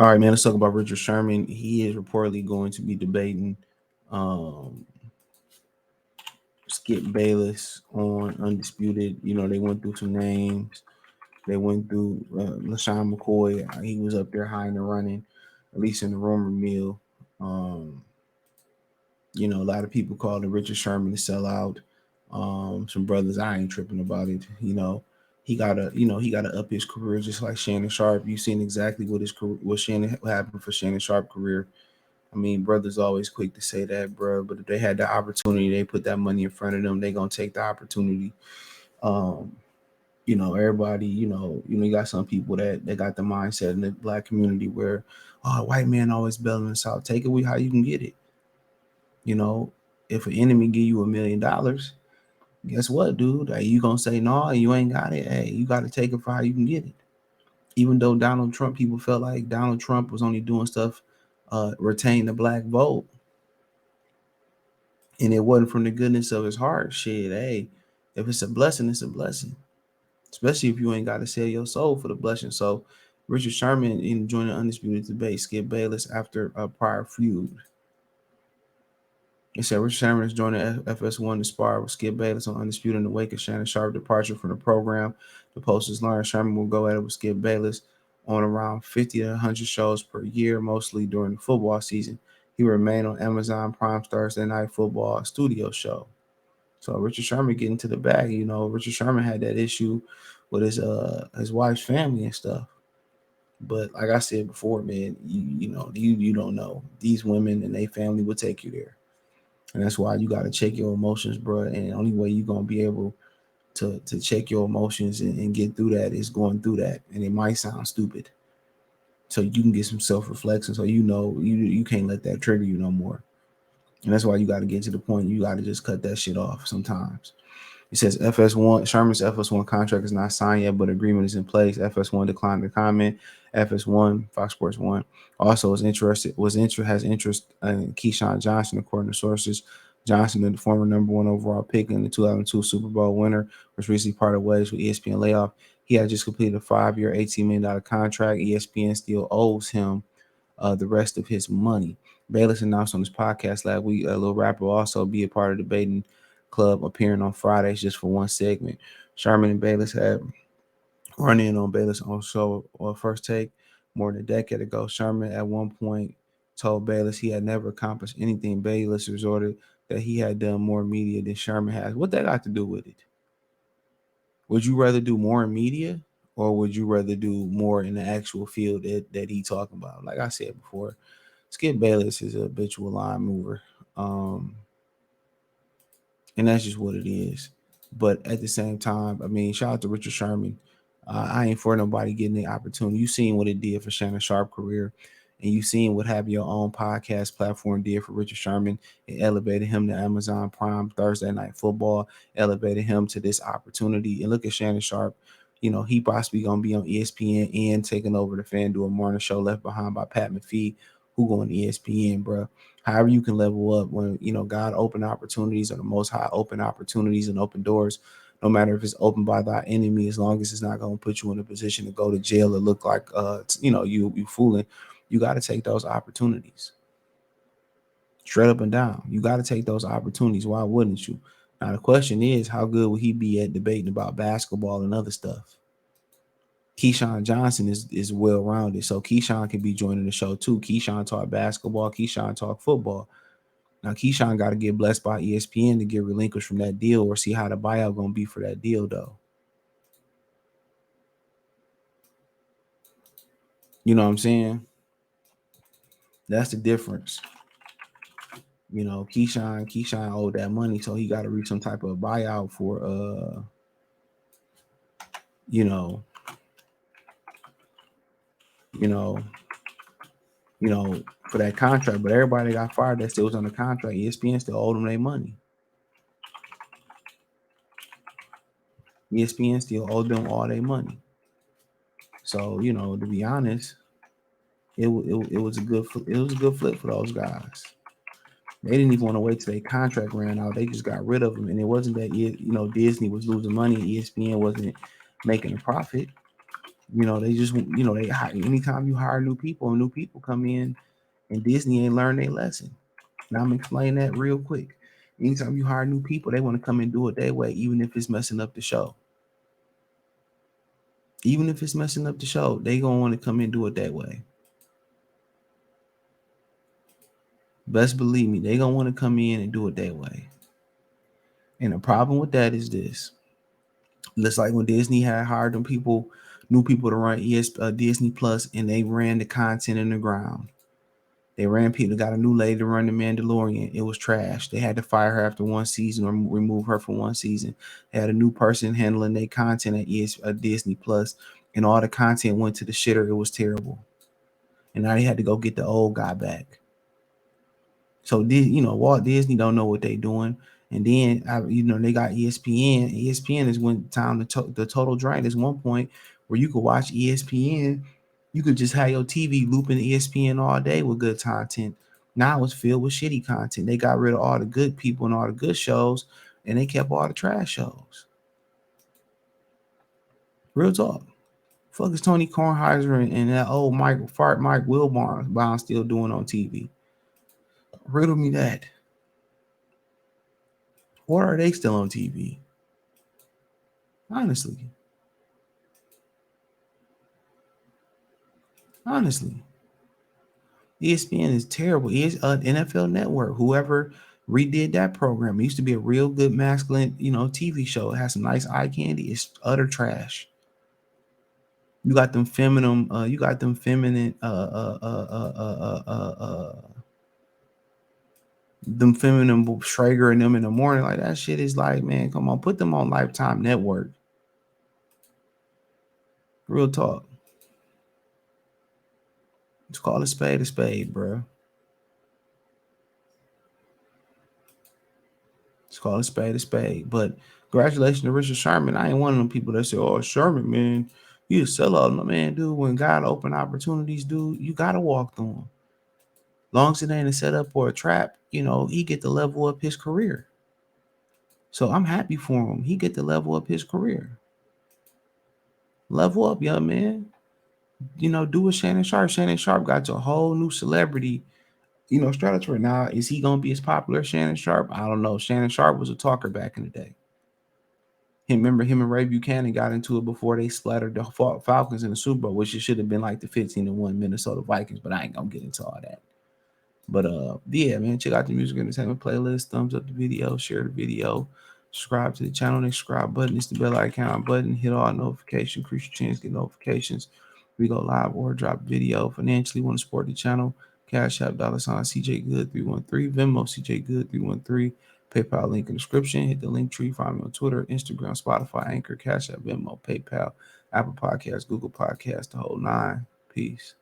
All right, man. Let's talk about Richard Sherman. He is reportedly going to be debating um, Skip Bayless on Undisputed. You know, they went through some names. They went through LaShawn McCoy. He was up there high in the running, at least in the rumor mill. Um, you know, a lot of people called Richard Sherman to sell out. Some brothers, I ain't tripping about it. You know, he got to up his career just like Shannon Sharp. You've seen exactly what his career, what happened for Shannon Sharp career. I mean, brothers always quick to say that, bro. But if they had the opportunity, they put that money in front of them. They gonna take the opportunity. Um, you know, everybody, you got some people that got the mindset in the black community where, oh, white man always bailing us out. Take it how you can get it. You know, if an enemy give you $1 million, guess what, dude? Hey, you gonna say no? You ain't got it. Hey, you got to take it for how you can get it. Even though Donald Trump, people felt like Donald Trump was only doing stuff, retain the black vote, and it wasn't from the goodness of his heart. Shit, hey, if it's a blessing, it's a blessing. Especially if you ain't got to sell your soul for the blessing. So, Richard Sherman in joining Undisputed debate, Skip Bayless after a prior feud. It said Richard Sherman is joining FS1 to spar with Skip Bayless on Undisputed in the wake of Shannon Sharp departure from the program. The Posters learned Sherman will go at it with Skip Bayless on around 50 to 100 shows per year, mostly during the football season. He remained on Amazon Prime's Thursday Night Football studio show. So Richard Sherman getting to the bag. You know, Richard Sherman had that issue with his wife's family and stuff. But like I said before, man, you don't know. These women and their family will take you there. And that's why you gotta check your emotions, bro. And the only way you're gonna be able to check your emotions and get through that is going through that. And it might sound stupid. So you can get some self-reflection so you know you can't let that trigger you no more. And that's why you got to get to the point you got to just cut that shit off sometimes. It says FS1 Sherman's FS1 contract is not signed yet, but agreement is in place. FS1 declined to comment. FS1 Fox Sports One also has interest in Keyshawn Johnson, according to sources. Johnson, the former #1 overall pick and the 2002 Super Bowl winner, was recently parted ways with ESPN layoff. He had just completed a 5-year, $18 million contract. ESPN still owes him the rest of his money. Bayless announced on his podcast last week Lil Rapper will also be a part of the debating club, appearing on Fridays just for one segment. Sherman and Bayless had run in on Bayless on show First Take more than a decade ago. Sherman at one point told Bayless he had never accomplished anything. Bayless resorted that he had done more media than Sherman has. What that got to do with it? Would you rather do more in media, or would you rather do more in the actual field that he talking about? Like I said before, Skip Bayless is a habitual line mover. And that's just what it is. But at the same time, I mean, shout out to Richard Sherman. I ain't for nobody getting the opportunity. You seen what it did for Shannon Sharp career, and you seen what having your own podcast platform did for Richard Sherman. It elevated him to Amazon Prime Thursday Night Football, elevated him to this opportunity. And look at Shannon Sharp. You know, he possibly gonna be on ESPN and taking over the FanDuel morning show Left Behind by Pat McPhee, who going to ESPN, bro. However you can level up when, God open opportunities or the most high open opportunities and open doors, no matter if it's open by thy enemy, as long as it's not going to put you in a position to go to jail or look like, you fooling, you got to take those opportunities straight up and down. You got to take those opportunities. Why wouldn't you? Now, the question is, how good will he be at debating about basketball and other stuff? Keyshawn Johnson is well rounded, so Keyshawn can be joining the show too. Keyshawn taught basketball. Keyshawn taught football. Now Keyshawn got to get blessed by ESPN to get relinquished from that deal, or see how the buyout gonna be for that deal, though. You know what I'm saying? That's the difference. Keyshawn owed that money, so he got to reach some type of buyout for you know, you know, for that contract. But everybody got fired that still was on the contract. ESPN still owed them their money. ESPN still owed them all their money. So to be honest, it was a good flip for those guys. They didn't even want to wait till their contract ran out. They just got rid of them, and it wasn't that Disney was losing money, ESPN wasn't making a profit. They just, they hire, anytime you hire new people and new people come in, and Disney ain't learned their lesson. Now I'm gonna explain that real quick. Anytime you hire new people, they want to come and do it their way, even if it's messing up the show. Even if it's messing up the show, they gonna want to come and do it that way. Best believe me, they gonna want to come in and do it that way. And the problem with that is this: just like when Disney had hired them people, new people to run Disney Plus, and they ran the content in the ground. They ran people, got a new lady to run the Mandalorian. It was trash. They had to fire her after one season or remove her for one season. They had a new person handling their content at Disney Plus, and all the content went to the shitter. It was terrible. And now they had to go get the old guy back. So Walt Disney don't know what they doing. And then they got ESPN. ESPN is when time the total drain. There's one point where you could watch ESPN. You could just have your TV looping ESPN all day with good content. Now it's filled with shitty content. They got rid of all the good people and all the good shows, and they kept all the trash shows. Real talk. Fuck is Tony Kornheiser and that old Mike Wilbon still doing on TV? Riddle me that. Or are they still on TV? Honestly. ESPN is terrible. It's an NFL Network. Whoever redid that program, it used to be a real good masculine, TV show. It has some nice eye candy. It's utter trash. You got them feminine, them feminine Schrager and them in the morning. Like that shit is like, man, come on, put them on Lifetime Network. Real talk. Let's call a spade, bro. Let's call a spade. But congratulations to Richard Sherman. I ain't one of them people that say, "Oh, Sherman, man, you a sellout." No, man, dude. When God open opportunities, dude, you gotta walk through them. Long as it ain't a setup or a trap, he get to level up his career. So I'm happy for him. He get to level up his career. Level up, young man. Do what Shannon Sharp. Shannon Sharp got a whole new celebrity. Stratosphere. Now, is he gonna be as popular as Shannon Sharp? I don't know. Shannon Sharp was a talker back in the day. Remember him and Ray Buchanan got into it before they splattered the Falcons in the Super Bowl, which it should have been like the 15-1 Minnesota Vikings, but I ain't gonna get into all that. But yeah, man, check out the music entertainment playlist. Thumbs up the video, share the video, subscribe to the channel. The subscribe button is the bell icon button. Hit all notifications, increase your chance to get notifications. We go live or drop video. Financially, want to support the channel? Cash App $ CJ Good 313, Venmo CJ Good 313. PayPal link in the description. Hit the link tree. Find me on Twitter, Instagram, Spotify, Anchor, Cash App, Venmo, PayPal, Apple Podcasts, Google Podcasts, the whole nine. Peace.